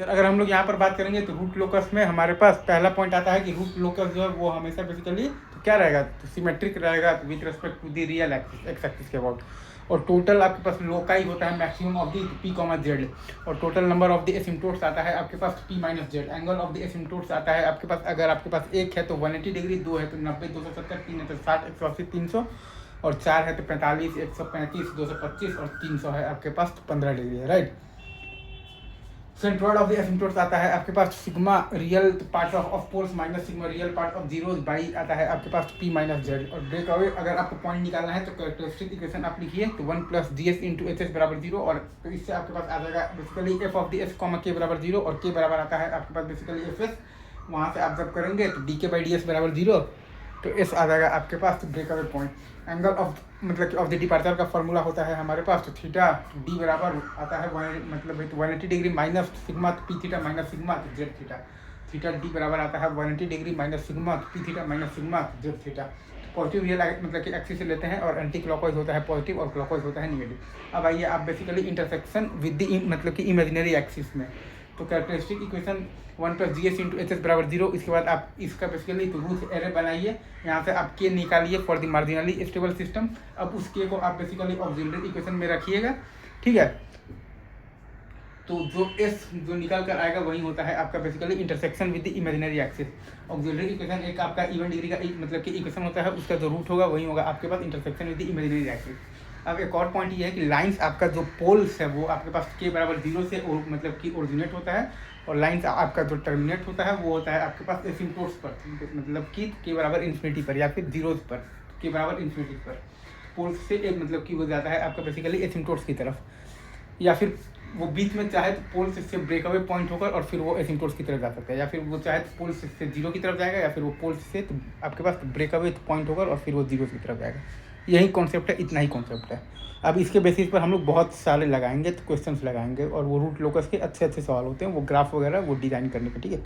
फिर अगर हम लोग यहाँ पर बात करेंगे तो रूट लोकस में हमारे पास पहला पॉइंट आता है कि रूट लोकस जो है वो हमेशा बेसिकली तो क्या रहेगा, तो सिमेट्रिक रहेगा with respect to the real axis, X axis के अबाउट। और टोटल आपके पास लोकाई होता है maximum of the P comma Z, और total number of the asymptotes आता है आपके पास P minus Z. Angle of the asymptotes आता है आपके पास, अगर आपके पास एक है तो 180 डिग्री, दो है तो 90, 270, तीन है तो 60, 180, 300, और चार है तो 45, 135, 225, और 300 है आपके पास तो 15 डिग्री है, right. Centroid of the asymptotes आता है आपके पास sigma real part of poles minus sigma real part of zeros by आता है आपके पास पी माइनस जेड। और ब्रेक अवे अगर आपको पॉइंट निकालना है तो कैरेक्टरिस्टिक इक्वेशन आप लिखिए, तो 1 plus D S into H S बराबर 0, और तो इससे आपके पास आ जाएगा basically F of D S comma के बराबर 0, और के बराबर आता है आपके पास बेसिकली एफ एस। वहाँ से आप जब करेंगे तो डी के बाई डी एस बराबर 0, तो एस आ जाएगा आपके पास तो break away point. Angle of मतलब कि ऑफ द डिपार्चर का फॉर्मूला होता है हमारे पास, तो थीटा डी बराबर आता है मतलब 180 डिग्री माइनस सिग्मा तो पी थीटा माइनस सिग्मा तो जेड थीटा। थीटा डी बराबर आता है 180 डिग्री माइनस सिग्मा तो पी थीटा माइनस सिग्मा तो जेड थीटा। पॉजिटिव रियल मतलब कि एक्सिस से लेते हैं, और एंटी क्लॉकवाइज होता है पॉजिटिव और क्लॉकवाइज होता है निगेटिव। अब आइए आप बेसिकली इंटरसेक्शन विद द मतलब कि इमेजिनरी एक्सिस में, तो characteristic equation 1 plus G S into H S बराबर 0। इसके बाद आप इसका बेसिकली तो रूट एरे बनाइए, यहाँ से आप के निकालिए for the marginally stable system. अब उस के को आप बेसिकली ऑक्सिलरी इक्वेशन में रखिएगा, ठीक है। तो जो एस जो निकल कर आएगा वही होता है आपका basically intersection with the imaginary axis. Auxiliary equation एक आपका इवन डिग्री का मतलब कि इक्वेशन होता है, उसका जो रूट होगा वही होगा आपके पास intersection with the imaginary axis. अब एक और पॉइंट ये है कि लाइंस आपका जो पोल्स है वो आपके पास के बराबर 0 से मतलब कि ओरिजिनेट होता है, और लाइंस आपका जो टर्मिनेट होता है वो होता है आपके पास एसिम्प्टोट्स पर, मतलब कि के बराबर इन्फिनिटी पर या फिर जीरोस पर, के बराबर इन्फिनिटी पर। पोल्स से एक मतलब कि वो जाता है आपका बेसिकली एसिम्प्टोट्स की तरफ, या फिर वो बीच में चाहे तो पोल्स से ब्रेक अवे पॉइंट होकर और फिर वो एसिम्प्टोट्स की तरफ जा सकता है, या फिर वो चाहे तो पोल्स से 0 की तरफ जाएगा, या फिर वो पोल्स से तो आपके पास ब्रेक अवे पॉइंट होकर और फिर वो 0 की तरफ जाएगा। यही कॉन्सेप्ट है, इतना ही कॉन्सेप्ट है। अब इसके बेसिस पर हम लोग बहुत सारे लगाएंगे, तो क्वेश्चंस लगाएंगे, और वो रूट लोकस के अच्छे अच्छे सवाल होते हैं, वो ग्राफ वगैरह वो डिज़ाइन करने के, ठीक है।